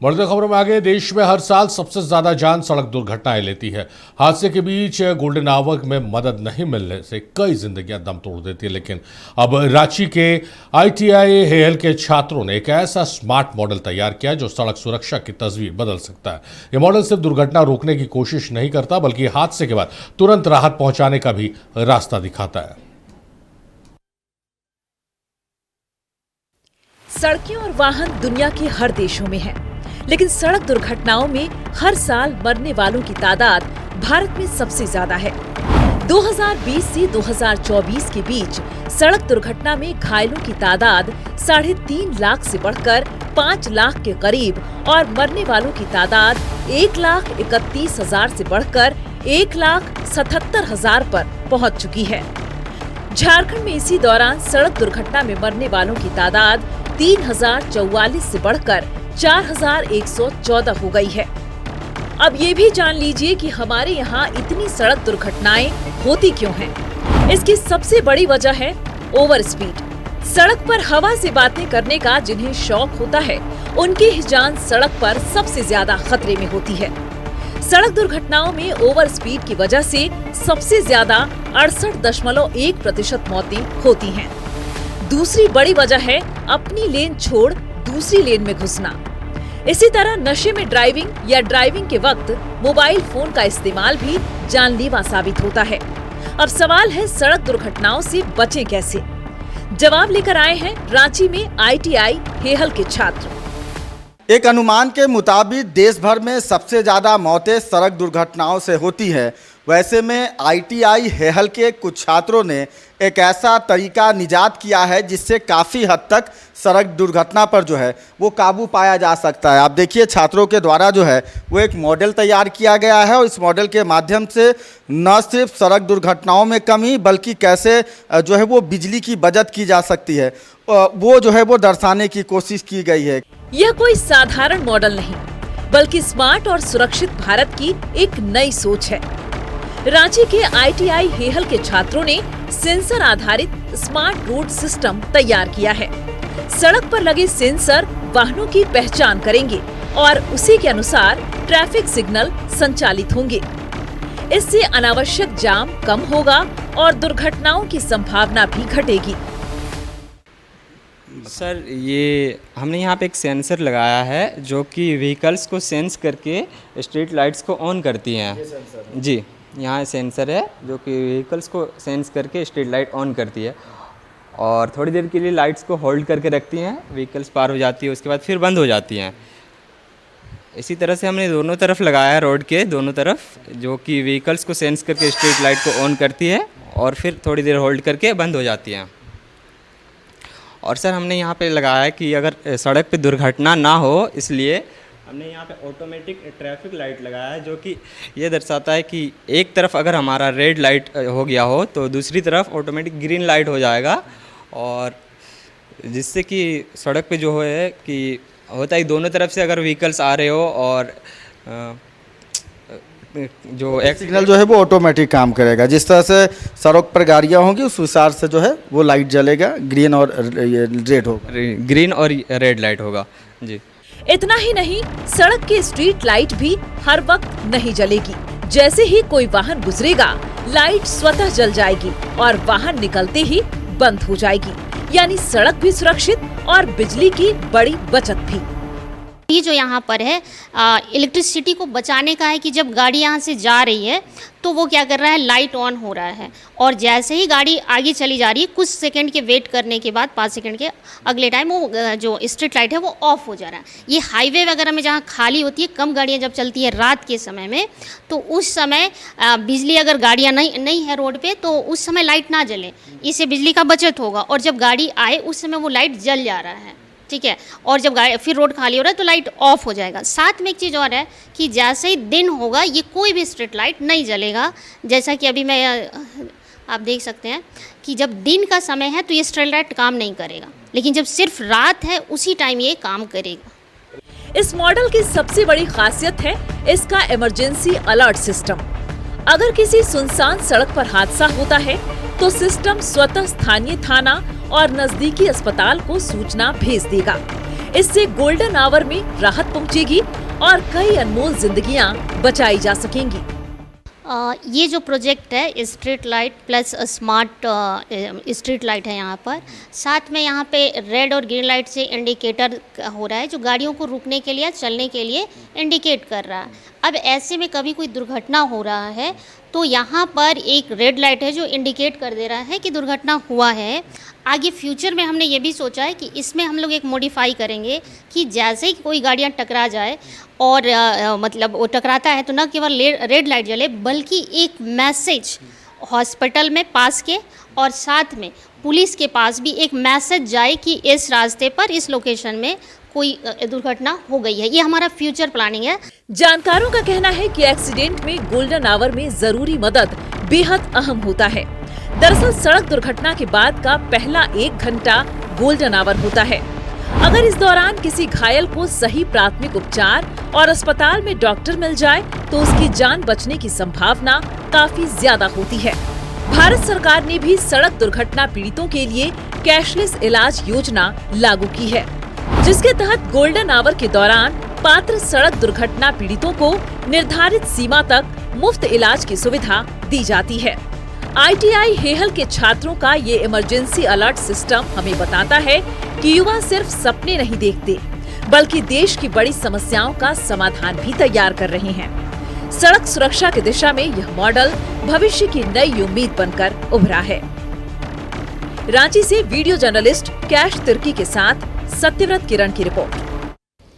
बढ़ते खबरों में आगे, देश में हर साल सबसे ज्यादा जान सड़क दुर्घटनाएं लेती है। हादसे के बीच गोल्डन आवर में मदद नहीं मिलने से कई जिंदगियां दम तोड़ देती है। लेकिन अब रांची के ITI हेहल के छात्रों ने एक ऐसा स्मार्ट मॉडल तैयार किया जो सड़क सुरक्षा की तस्वीर बदल सकता है। यह मॉडल सिर्फ दुर्घटना रोकने की कोशिश नहीं करता, बल्कि हादसे के बाद तुरंत राहत पहुंचाने का भी रास्ता दिखाता है। सड़कें और वाहन दुनिया के हर देशों में हैं, लेकिन सड़क दुर्घटनाओं में हर साल मरने वालों की तादाद भारत में सबसे ज्यादा है। 2020 से 2024 के बीच सड़क दुर्घटना में घायलों की तादाद 3.5 लाख से बढ़कर 5 लाख के करीब और मरने वालों की तादाद 1,31,000 से बढ़कर 1,77,000 पर पहुंच चुकी है। झारखंड में इसी दौरान सड़क दुर्घटना में मरने वालों की तादाद 3,044 से बढ़कर 4,114 हो गई है। अब ये भी जान लीजिए कि हमारे यहाँ इतनी सड़क दुर्घटनाएं होती क्यों हैं। इसकी सबसे बड़ी वजह है ओवर स्पीड। सड़क पर हवा से बातें करने का जिन्हें शौक होता है, उनकी ही जान सड़क पर सबसे ज्यादा खतरे में होती है। सड़क दुर्घटनाओं में ओवर स्पीड की वजह से सबसे ज्यादा 68.1% मौतें होती हैं। दूसरी बड़ी वजह है अपनी लेन छोड़ दूसरी लेन में घुसना। इसी तरह नशे में ड्राइविंग या ड्राइविंग के वक्त मोबाइल फोन का इस्तेमाल भी जानलेवा साबित होता है। अब सवाल है, सड़क दुर्घटनाओं से बचें कैसे? जवाब लेकर आए हैं रांची में ITI हेहल के छात्र। एक अनुमान के मुताबिक देश भर में सबसे ज़्यादा मौतें सड़क दुर्घटनाओं से होती है। वैसे में ITI हेहल के कुछ छात्रों ने एक ऐसा तरीका निजात किया है जिससे काफ़ी हद तक सड़क दुर्घटना पर जो है वो काबू पाया जा सकता है। आप देखिए, छात्रों के द्वारा जो है वो एक मॉडल तैयार किया गया है और इस मॉडल के माध्यम से न सिर्फ सड़क दुर्घटनाओं में कमी, बल्कि कैसे जो है वो बिजली की बचत की जा सकती है, वो जो है वो दर्शाने की कोशिश की गई है। यह कोई साधारण मॉडल नहीं, बल्कि स्मार्ट और सुरक्षित भारत की एक नई सोच है। रांची के ITI हेहल के छात्रों ने सेंसर आधारित स्मार्ट रोड सिस्टम तैयार किया है। सड़क पर लगे सेंसर वाहनों की पहचान करेंगे और उसी के अनुसार ट्रैफिक सिग्नल संचालित होंगे। इससे अनावश्यक जाम कम होगा और दुर्घटनाओं की संभावना भी घटेगी। सर, ये हमने यहाँ पे एक सेंसर लगाया है जो कि व्हीकल्स को सेंस करके स्ट्रीट लाइट्स को ऑन करती हैं। जी, यहाँ सेंसर है जो कि व्हीकल्स को सेंस करके स्ट्रीट लाइट ऑन करती है और थोड़ी देर के लिए लाइट्स को होल्ड करके रखती हैं। व्हीकल्स पार हो जाती है, उसके बाद फिर बंद हो जाती हैं। इसी तरह से हमने दोनों तरफ लगाया है, रोड के दोनों तरफ, जो कि व्हीकल्स को सेंस करके स्ट्रीट लाइट को ऑन करती है और फिर थोड़ी देर होल्ड करके बंद हो जाती हैं। और सर, हमने यहाँ पे लगाया है कि अगर सड़क पे दुर्घटना ना हो, इसलिए हमने यहाँ पे ऑटोमेटिक ट्रैफिक लाइट लगाया है जो कि ये दर्शाता है कि एक तरफ अगर हमारा रेड लाइट हो गया हो तो दूसरी तरफ ऑटोमेटिक ग्रीन लाइट हो जाएगा, और जिससे कि सड़क पे जो है कि होता है दोनों तरफ से अगर व्हीकल्स आ रहे हो और जो एक सिग्नल जो है वो ऑटोमेटिक काम करेगा। जिस तरह से सड़क पर गाड़ियाँ होंगी उस हिसाब से जो है वो लाइट जलेगा, ग्रीन और रेड होगा, ग्रीन और रेड लाइट होगा। जी, इतना ही नहीं, सड़क की स्ट्रीट लाइट भी हर वक्त नहीं जलेगी। जैसे ही कोई वाहन गुजरेगा, लाइट स्वतः जल जाएगी और वाहन निकलते ही बंद हो जाएगी। यानी सड़क भी सुरक्षित और बिजली की बड़ी बचत भी। ये जो यहाँ पर है इलेक्ट्रिसिटी को बचाने का है कि जब गाड़ी यहाँ से जा रही है तो वो क्या कर रहा है, लाइट ऑन हो रहा है, और जैसे ही गाड़ी आगे चली जा रही है कुछ सेकंड के वेट करने के बाद 5 सेकंड के अगले टाइम वो जो स्ट्रीट लाइट है वो ऑफ हो जा रहा है। ये हाईवे वगैरह में जहाँ खाली होती है, कम गाड़ियाँ जब चलती है रात के समय में, तो उस समय बिजली अगर गाड़ियाँ नहीं है रोड पर तो उस समय लाइट ना जले, इससे बिजली का बचत होगा। और जब गाड़ी आए उस समय वो लाइट जल जा रहा है, ठीक है, और जब फिर रोड खाली हो रहा है तो लाइट ऑफ हो जाएगा। साथ में एक चीज़ और है कि जैसे ही दिन होगा ये कोई भी स्ट्रीट लाइट नहीं जलेगा। जैसा कि अभी आप देख सकते हैं कि जब दिन का समय है तो ये स्ट्रीट लाइट काम नहीं करेगा, लेकिन जब सिर्फ रात है उसी टाइम ये काम करेगा। इस मॉडल की सबसे बड़ी खासियत है इसका इमरजेंसी अलर्ट सिस्टम। अगर किसी सुनसान सड़क पर हादसा होता है तो सिस्टम स्वतः स्थानीय थाना और नजदीकी अस्पताल को सूचना भेज देगा। इससे गोल्डन आवर में राहत पहुंचेगी और कई अनमोल जिंदगियां बचाई जा सकेंगी। ये जो प्रोजेक्ट है street light plus smart street light है यहाँ पर, साथ में यहाँ पे रेड और ग्रीन लाइट से इंडिकेटर हो रहा है जो गाड़ियों को रुकने के लिए चलने के लिए इंडिकेट कर रहा है। अब ऐसे में कभी कोई दुर्घटना हो रहा है तो यहाँ पर एक रेड लाइट है जो इंडिकेट कर दे रहा है कि दुर्घटना हुआ है। आगे फ्यूचर में हमने ये भी सोचा है कि इसमें हम लोग एक मॉडिफाई करेंगे कि जैसे ही कोई गाड़ियाँ टकरा जाए और मतलब वो टकराता है तो न केवल रेड लाइट जले बल्कि एक मैसेज हॉस्पिटल में पास के और साथ में पुलिस के पास भी एक मैसेज जाए कि इस रास्ते पर इस लोकेशन में कोई दुर्घटना हो गई है। ये हमारा फ्यूचर प्लानिंग है। जानकारों का कहना है कि एक्सीडेंट में गोल्डन आवर में जरूरी मदद बेहद अहम होता है। दरअसल सड़क दुर्घटना के बाद का पहला 1 घंटा गोल्डन आवर होता है। अगर इस दौरान किसी घायल को सही प्राथमिक उपचार और अस्पताल में डॉक्टर मिल जाए तो उसकी जान बचने की संभावना काफी ज्यादा होती है। भारत सरकार ने भी सड़क दुर्घटना पीड़ितों के लिए कैशलेस इलाज योजना लागू की है, जिसके तहत गोल्डन आवर के दौरान पात्र सड़क दुर्घटना पीड़ितों को निर्धारित सीमा तक मुफ्त इलाज की सुविधा दी जाती है। ITI हेहल के छात्रों का ये इमरजेंसी अलर्ट सिस्टम हमें बताता है कि युवा सिर्फ सपने नहीं देखते बल्कि देश की बड़ी समस्याओं का समाधान भी तैयार कर रहे हैं। सड़क सुरक्षा की दिशा में यह मॉडल भविष्य की नई उम्मीद बनकर उभरा है। रांची से वीडियो जर्नलिस्ट कैश तिर्की के साथ सत्यव्रत किरण की रिपोर्ट।